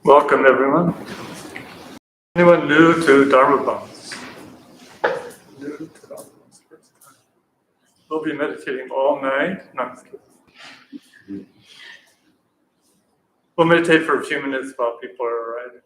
Welcome, everyone. Anyone new to Dharma Bums? New to Dharma Bums, first time. We'll be meditating all night. No, I'm just kidding. We'll meditate for a few minutes while people are arriving.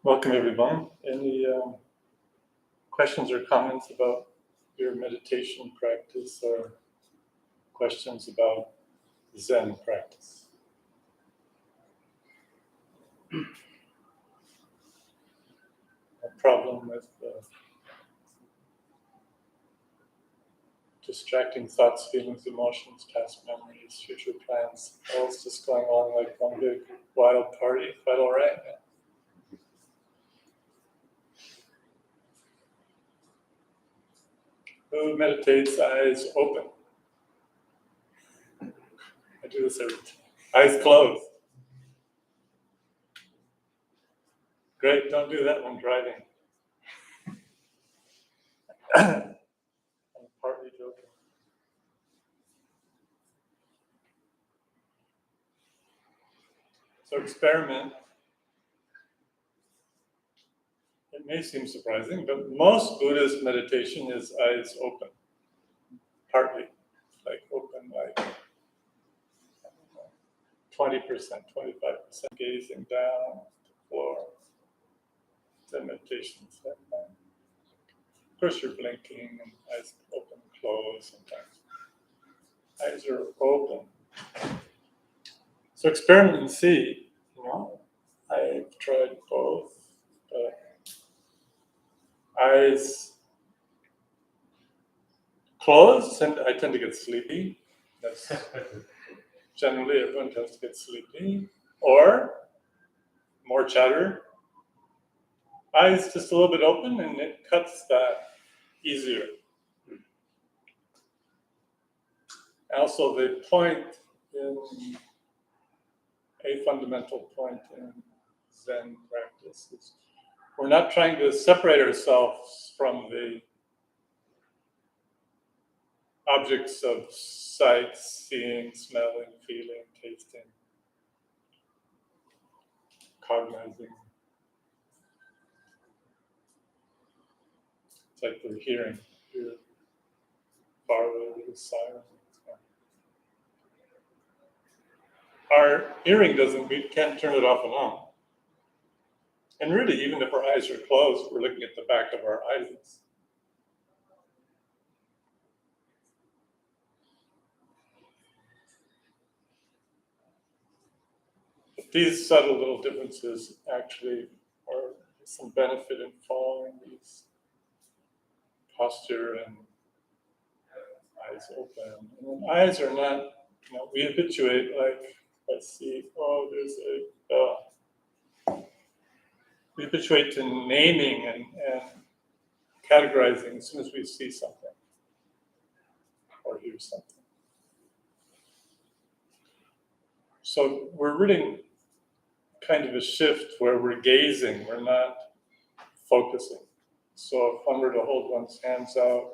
Welcome, everyone. Any questions or comments about your meditation practice or questions about Zen practice? A problem with distracting thoughts, feelings, emotions, past memories, future plans, all just going on like one big wild party. Quite all right? Who meditates eyes open? I do this every time. Eyes closed. Great, don't do that when driving. I'm partly joking. So experiment. It may seem surprising, but most Buddhist meditation is eyes open. Partly, like open, like 20%, 25% gazing down to the floor. The meditation is that time. Of course, you're blinking and eyes open and close sometimes. Eyes are open. So experiment and see. I've tried both, but eyes closed, and I tend to get sleepy. That's generally everyone tends to get sleepy, or more chatter. Eyes just a little bit open, and it cuts that easier. Also, the point in a fundamental point in Zen practice is we're not trying to separate ourselves from the objects of sight, seeing, smelling, feeling, tasting, cognizing. It's like the hearing. Hear far away, the siren. Our hearing we can't turn it off and on. And really, even if our eyes are closed, we're looking at the back of our eyelids. But these subtle little differences actually are some benefit in following these posture and eyes open. And when eyes are not, we habituate, like, let's see, there's we habituate to naming and categorizing as soon as we see something or hear something. So we're really kind of a shift where we're gazing, we're not focusing. So if one were to hold one's hands out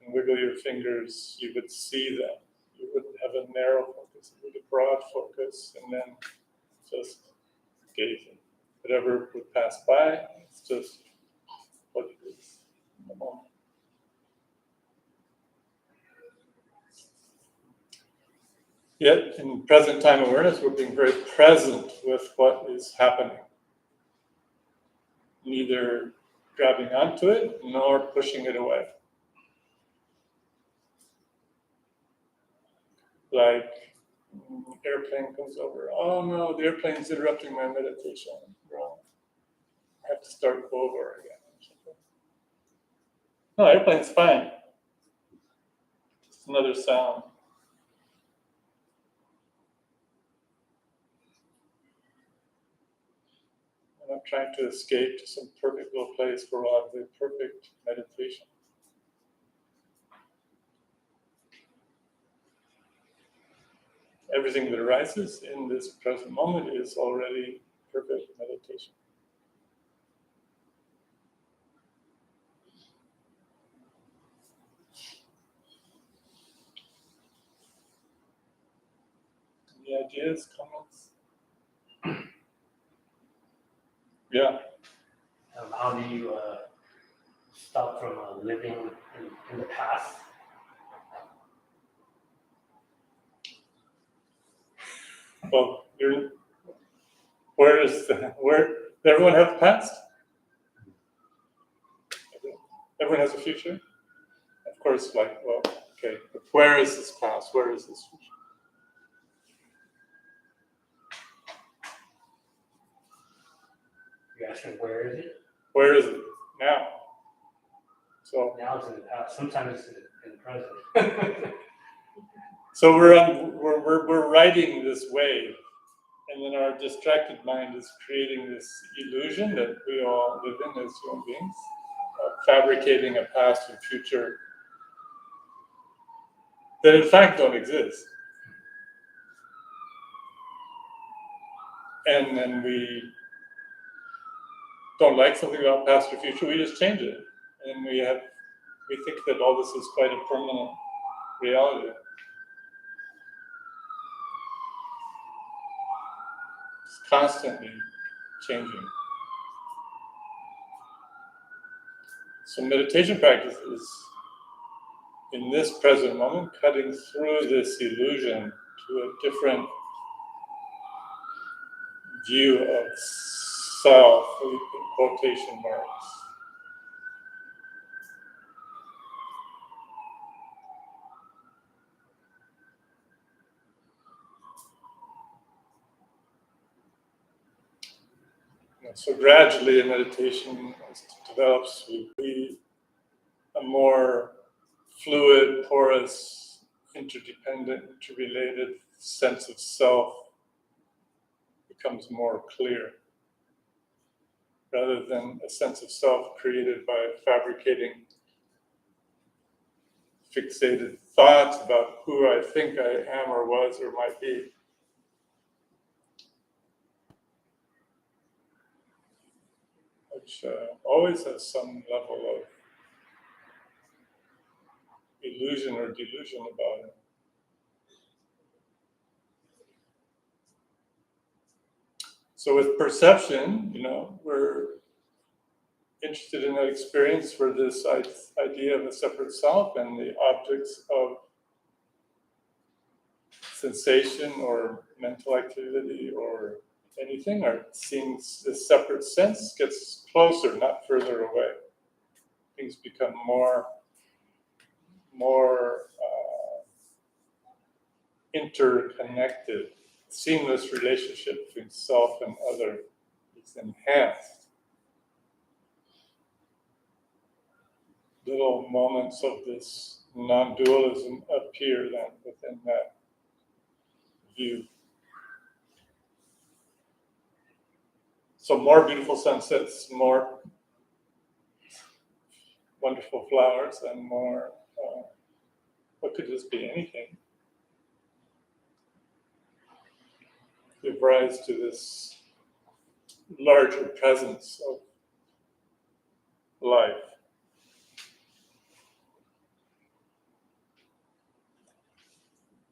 and wiggle your fingers, you would see them. You wouldn't have a narrow focus, you would have a broad focus, and then just gazing. Whatever would pass by, it's just what it is in the moment. Yet, in present time awareness, we're being very present with what is happening. Neither grabbing onto it, nor pushing it away. Like, airplane comes over. Oh no, the airplane's interrupting my meditation. Wrong. I have to start over again. No, airplane's fine. Just another sound. I'm not trying to escape to some perfect little place where we'll have the perfect meditation. Everything that arises in this present moment is already perfect meditation. Any ideas, comments? Yeah. How do you stop from living in the past? Well, where Does everyone have a past? Everyone has a future? Of course, like, well, okay, but where is this past? Where is this future? You're asking where is it? Where is it now? So Now it's in the past. Sometimes it's in the present. So we're riding this wave, and then our distracted mind is creating this illusion that we all live in as human beings, fabricating a past and future that in fact don't exist. And then we don't like something about past or future, we just change it. And we think that all this is quite a permanent reality. It's constantly changing. So meditation practice is, in this present moment, cutting through this illusion to a different view of self, in quotation marks. So gradually in meditation, as it develops, we a more fluid, porous, interdependent, interrelated sense of self becomes more clear, rather than a sense of self created by fabricating fixated thoughts about who I think I am or was or might be. Which always has some level of illusion or delusion about it. So with perception, we're interested in that experience where this idea of a separate self and the objects of sensation or mental activity or anything are seeing this separate sense gets closer, not further away. Things become more interconnected. Seamless relationship between self and other is enhanced. Little moments of this non-dualism appear then within that view. So more beautiful sunsets, more wonderful flowers, and more, what could this be? Anything. Give rise to this larger presence of life.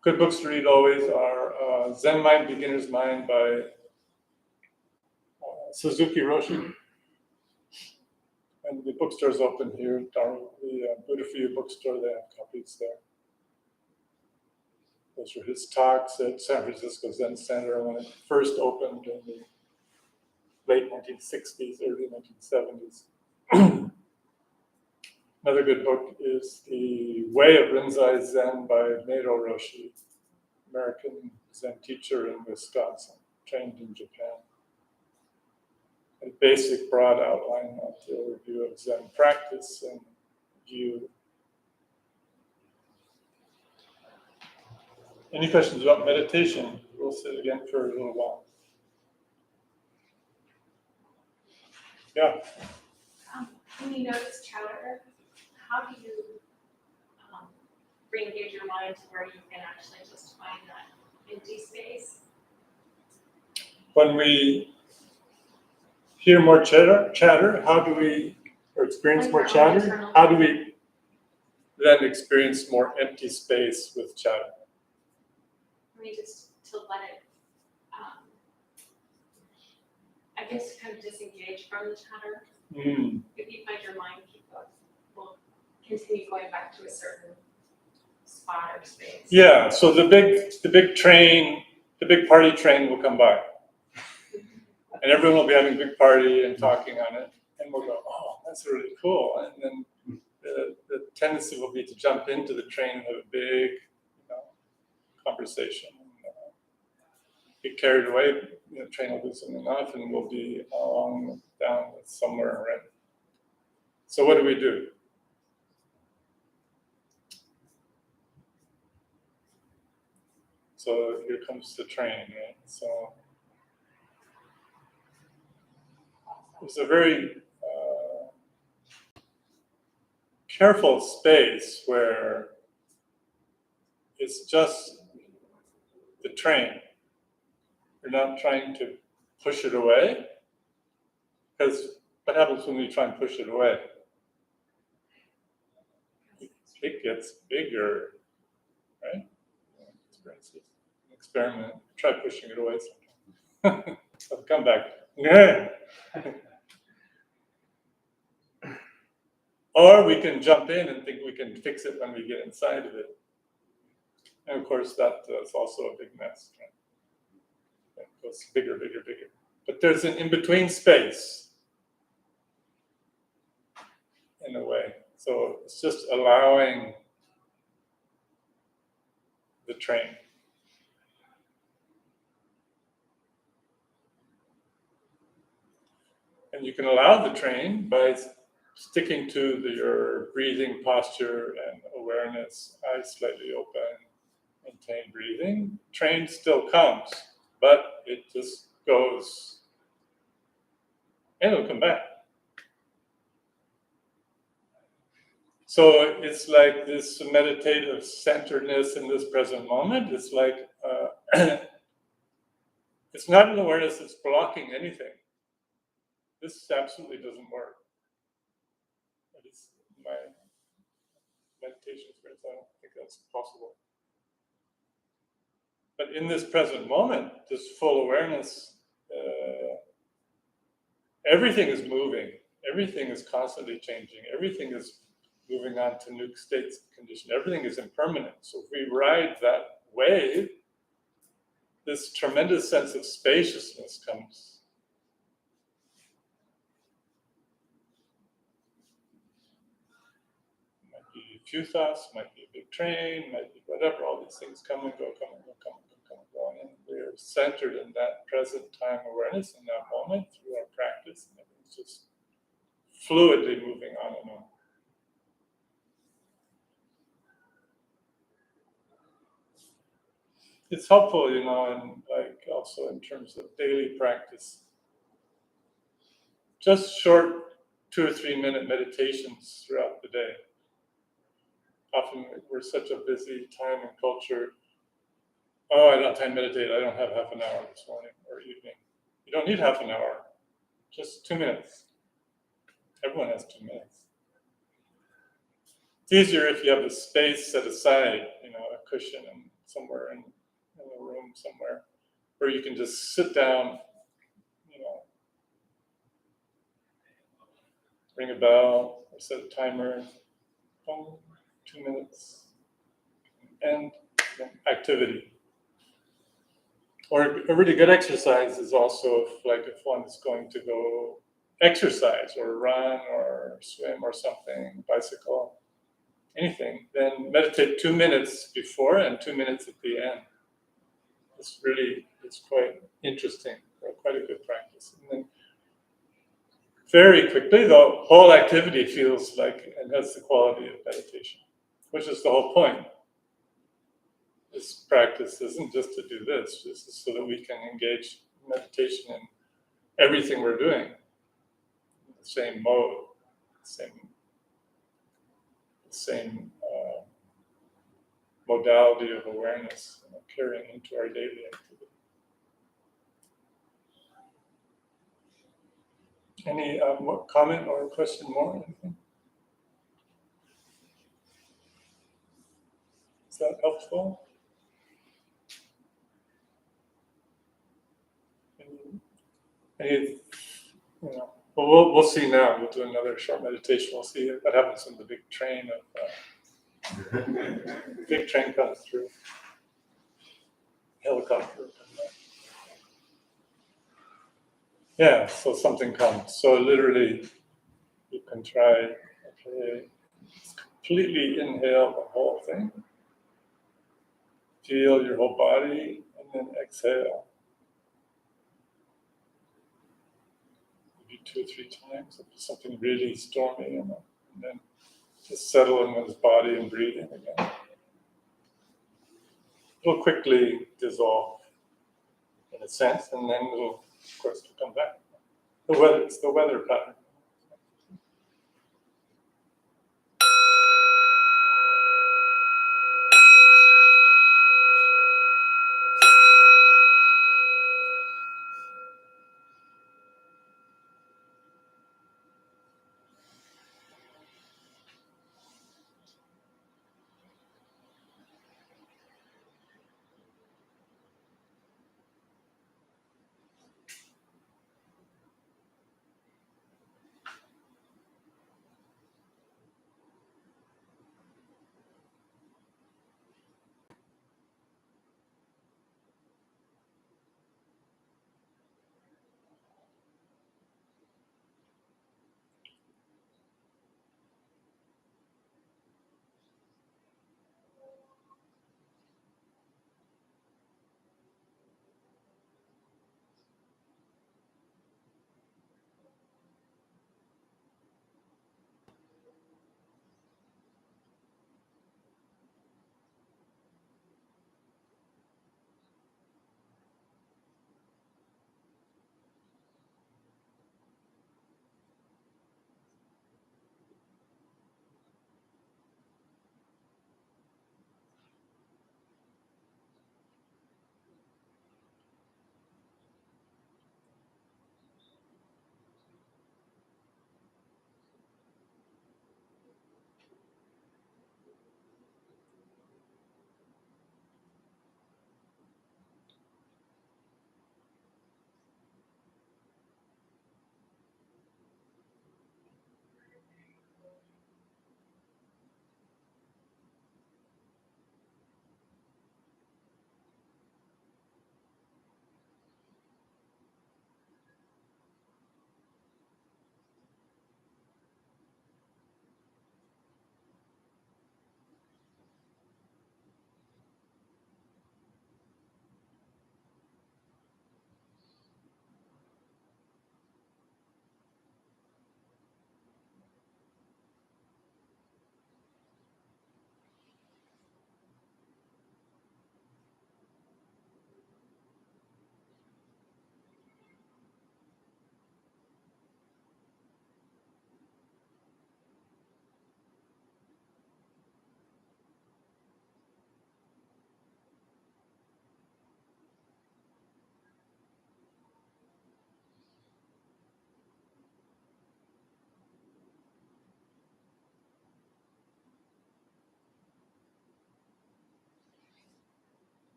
Good books to read always are Zen Mind, Beginner's Mind by Suzuki Roshi. And the bookstore's open here, the Buddha For You bookstore, they have copies there. Those were his talks at San Francisco Zen Center when it first opened in the late 1960s, early 1970s. Another good book is The Way of Rinzai Zen by Meiro Roshi, American Zen teacher in Wisconsin, trained in Japan. A basic broad outline of the overview of Zen practice and view. Any questions about meditation? We'll sit again for a little while. Yeah. When you notice chatter, how do you re-engage your mind to where you can actually just find that empty space? When we hear more chatter, how do we, or experience more chatter, how do we then experience more empty space with chatter? I mean, just to let it, I guess, kind of disengage from the chatter. If you find your mind will continue going back to a certain spot or space. Yeah, so the big party train will come by. And everyone will be having a big party and talking on it. And we'll go, oh, that's really cool. And then the tendency will be to jump into the train and have a big, conversation. Get carried away, the train will do something off, and we'll be along down somewhere around. So what do? So here comes the train, right? So it's a very careful space where it's just the train. You're not trying to push it away, because what happens when we try and push it away? It gets bigger, right? Experiment. Try pushing it away sometime. I'll come back. Yeah. Or we can jump in and think we can fix it when we get inside of it. And of course, that's also a big mess. Right? It goes bigger, bigger, bigger. But there's an in-between space, in a way. So it's just allowing the train. And you can allow the train by sticking to your breathing posture and awareness, eyes slightly open, maintain breathing. Train still comes, but it just goes, and it'll come back. So it's like this meditative centeredness in this present moment. It's like, it's not an awareness that's blocking anything. This absolutely doesn't work. At least my meditation experience, I don't think that's possible. But in this present moment, this full awareness, everything is moving. Everything is constantly changing. Everything is moving on to new states of condition. Everything is impermanent. So if we ride that wave, this tremendous sense of spaciousness comes. Might be a few thoughts, might be a big train, might be whatever. All these things come and go, come and go, come and go, come and go. And we're centered in that present time awareness in that moment through our practice. And it's just fluidly moving on and on. It's helpful, and like also in terms of daily practice. Just short 2 or 3 minute meditations throughout the day. Often we're such a busy time and culture. Oh, I don't have time to meditate. I don't have half an hour this morning or evening. You don't need half an hour. Just 2 minutes. Everyone has 2 minutes. It's easier if you have a space set aside, a cushion and somewhere in a room somewhere where you can just sit down, ring a bell or set a timer, 2 minutes, and activity. Or a really good exercise is also if one is going to go exercise or run or swim or something, bicycle, anything, then meditate 2 minutes before and 2 minutes at the end. It's quite interesting, quite a good practice. And then very quickly, the whole activity feels like and has the quality of meditation, which is the whole point. This practice isn't just to do this. This is so that we can engage in meditation in everything we're doing, in the same mode, same modality of awareness carrying into our daily activity. Any comment or question more? Anything? Is that helpful? Well, we'll see now. We'll do another short meditation. We'll see what happens when the big train comes through. Helicopter. Yeah, so something comes. So literally, you can try, okay, completely inhale the whole thing. Feel your whole body, and then exhale. Maybe 2 or 3 times, if there's something really stormy, and then just settle in one's body and breathing again. It'll quickly dissolve in a sense, and then it'll, of course, come back. It's the weather pattern.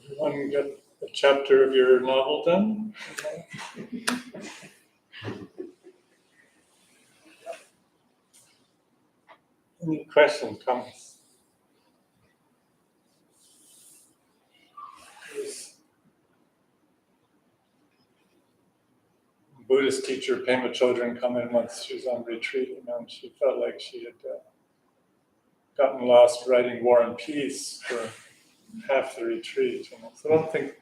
Everyone get a chapter of your novel done? Any questions, comments? Buddhist teacher Pema Chodron come in once. She was on retreat, and she felt like she had gotten lost writing War and Peace for half the retreat. So I don't think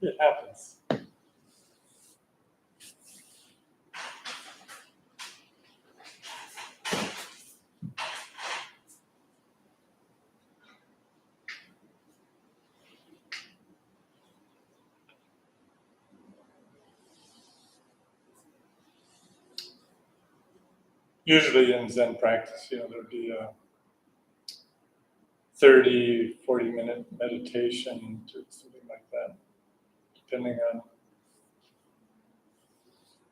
it happens. Usually in Zen practice, there'd be a 30, 40-minute meditation or something like that, depending on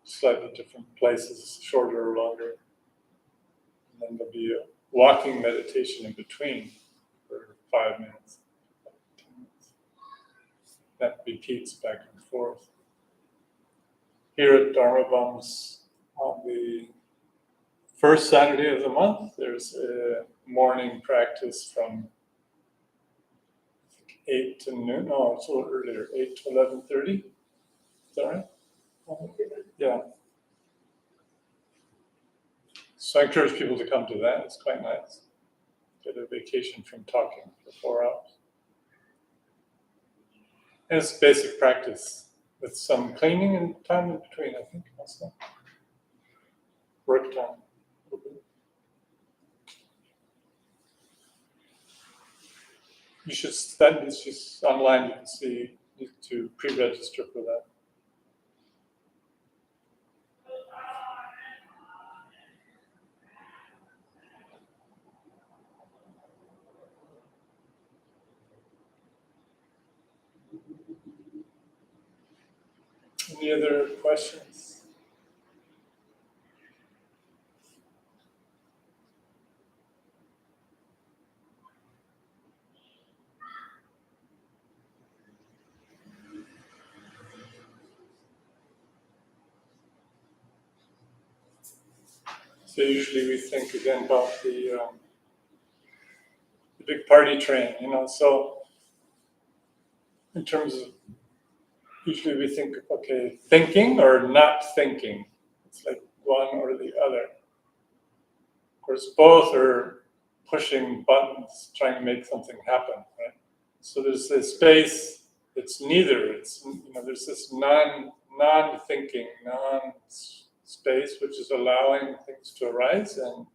slightly different places, shorter or longer. And then there'll be a walking meditation in between for 5 minutes, 10 minutes. That repeats back and forth. Here at Dharma Bums, on the first Saturday of the month, there's a morning practice from 8 to noon. No, it's a little earlier, 8 to 11:30. Is that right? Yeah. So I encourage people to come to that. It's quite nice. Get a vacation from talking for 4 hours. And it's basic practice with some cleaning and time in between, I think, also. Work time. You should study this just online. You can see, you need to pre-register for that. Any other questions? So usually we think again about the big party train, so in terms of, usually we think, okay, thinking or not thinking. It's like one or the other. Of course, both are pushing buttons, trying to make something happen, right? So there's this space that's neither. It's, there's this non-thinking, non-space, which is allowing things to arise and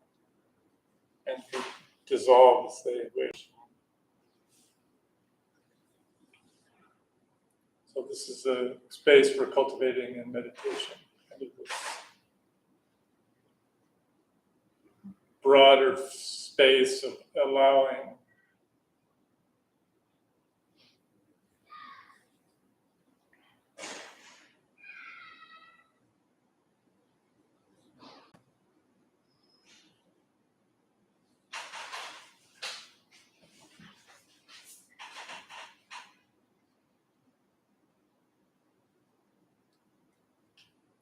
to dissolve as they wish. So this is a space for cultivating in meditation, kind of this broader space of allowing.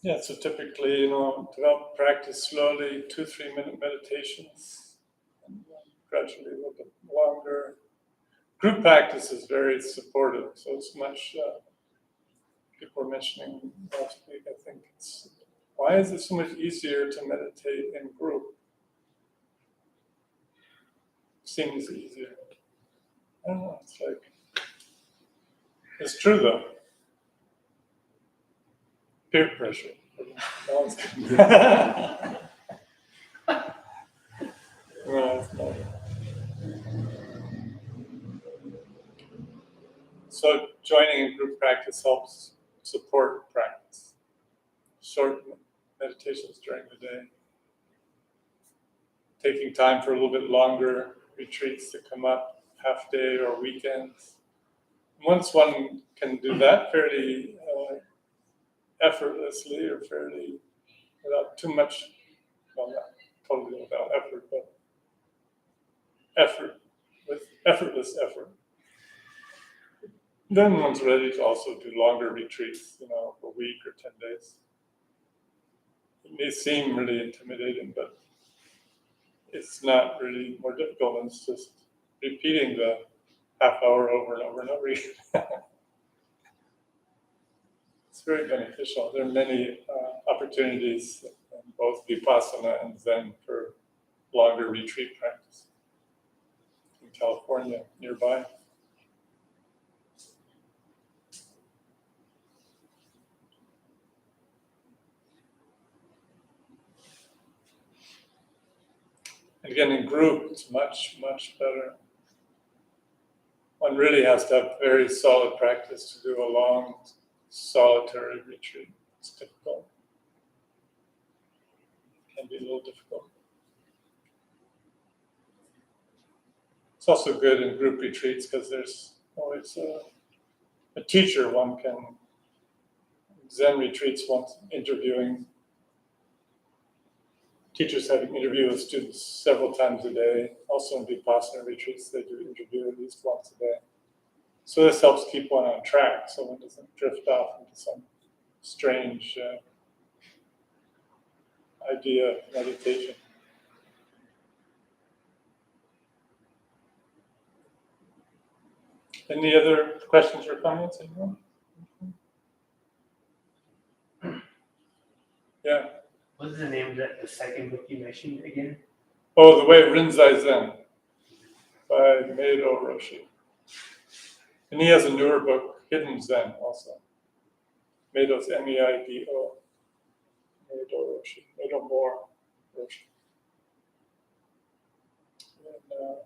Yeah, so typically, develop practice slowly, 2-3 minute meditations, and gradually a little bit longer. Group practice is very supportive, so it's much, people were mentioning last week, I think why is it so much easier to meditate in group? Seems easier. I don't know, it's true though. Peer pressure. No, it's not. So joining in group practice helps support practice. Short meditations during the day. Taking time for a little bit longer retreats to come up, half day or weekends. Once one can do that fairly effortlessly or fairly without too much, well, not totally without effort, but with effortless effort. Then one's ready to also do longer retreats, a week or 10 days. It may seem really intimidating, but it's not really more difficult than it's just repeating the half hour over and over and over again. It's very beneficial. There are many opportunities in both Vipassana and Zen for longer retreat practice in California, nearby. And again, in group, it's much, much better. One really has to have very solid practice to do a long, solitary retreat. It's difficult. It can be a little difficult. It's also good in group retreats because there's always a teacher one can, Zen retreats, one's interviewing teachers have an interview with students several times a day. Also in Vipassana retreats, they do interview at least once a day. So this helps keep one on track so one doesn't drift off into some strange idea of meditation. Any other questions or comments, anyone? Yeah. What's the name of the second book you mentioned again? Oh, The Way of Rinzai Zen by Meido Roshi. And he has a newer book, Hidden Zen, also. Meido's M-E-I-D-O. Meido Roshi. Meido More Roshi. And,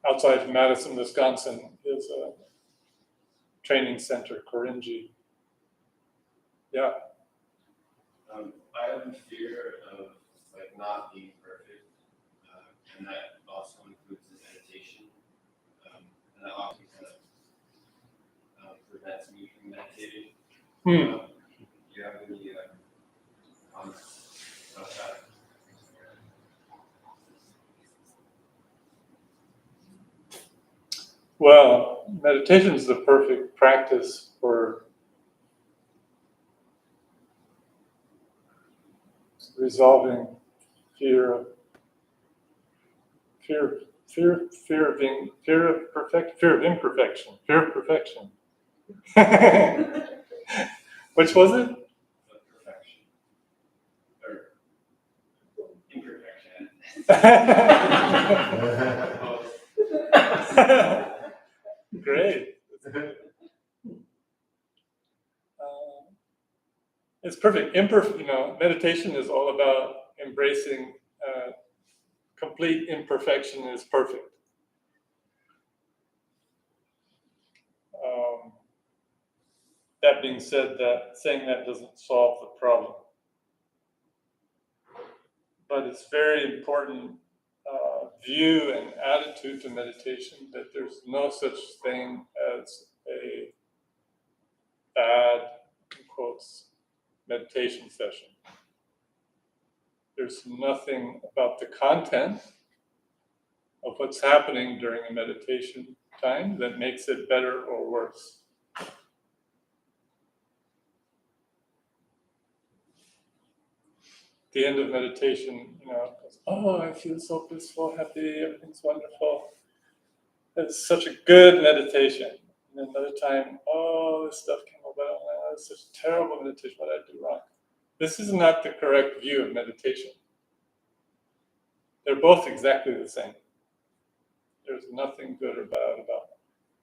outside Madison, Wisconsin, is a training center, Korinji. Yeah. I have a fear of like not being perfect, and that also includes the meditation, and that often kind of prevents me from meditating. Do you have any comments about that? Well, meditation is the perfect practice for resolving fear of imperfection. Which was it? Perfection or imperfection. Great. It's perfect. Meditation is all about embracing complete imperfection is perfect. That being said, saying that doesn't solve the problem. But it's very important view and attitude to meditation that there's no such thing as a bad, in quotes, meditation session. There's nothing about the content of what's happening during a meditation time that makes it better or worse. The end of meditation, goes, oh, I feel so blissful, happy, everything's wonderful. It's such a good meditation. And another time, oh, this stuff came about, oh, it's such a terrible meditation, what did I do wrong? This is not the correct view of meditation. They're both exactly the same. There's nothing good or bad about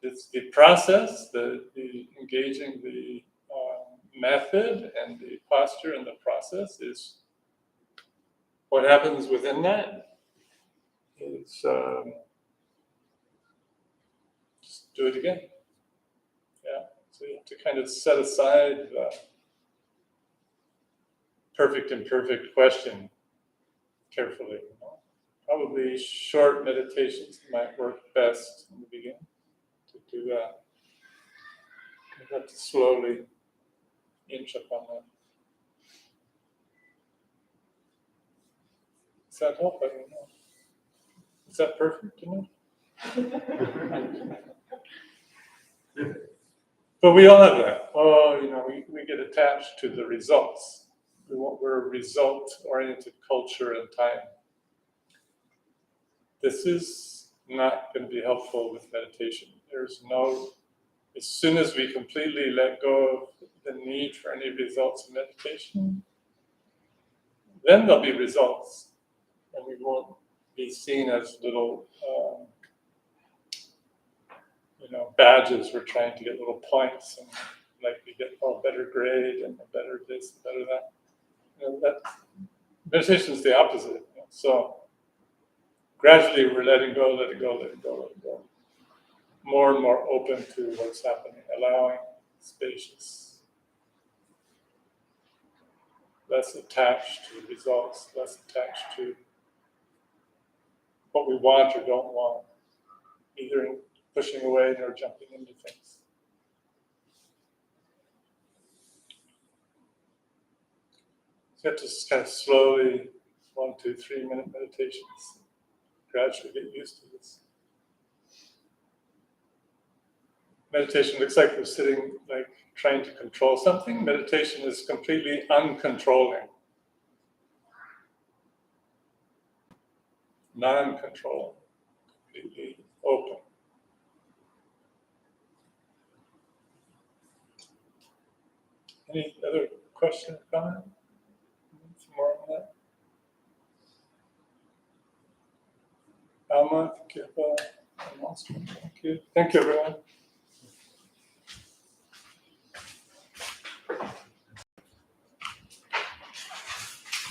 it. It's the process, the engaging the method and the posture and the process is what happens within that is just do it again. Yeah. So you have to kind of set aside the perfect imperfect question carefully. Probably short meditations might work best in the beginning to do that. You have to slowly inch up on that. Does that help? I don't know. Is that perfect? But we all have that. Oh, we get attached to the results. We're a result-oriented culture and time. This is not going to be helpful with meditation. As soon as we completely let go of the need for any results in meditation, then there'll be results. And we won't be seen as little, badges. We're trying to get little points and like we get a better grade and a better this, a better that. Meditation is the opposite. So gradually we're letting go. More and more open to what's happening, allowing, spacious, less attached to the results, less attached to what we want or don't want, either in pushing away nor jumping into things. You have to just kind of slowly, 1, 2, 3 minute meditations, gradually get used to this. Meditation looks like we're sitting, like trying to control something. Meditation is completely uncontrolling, non-controlling, completely open. Any other question or comment? Some more on that? Alma, I think you have a monster. Thank you. Thank you, everyone.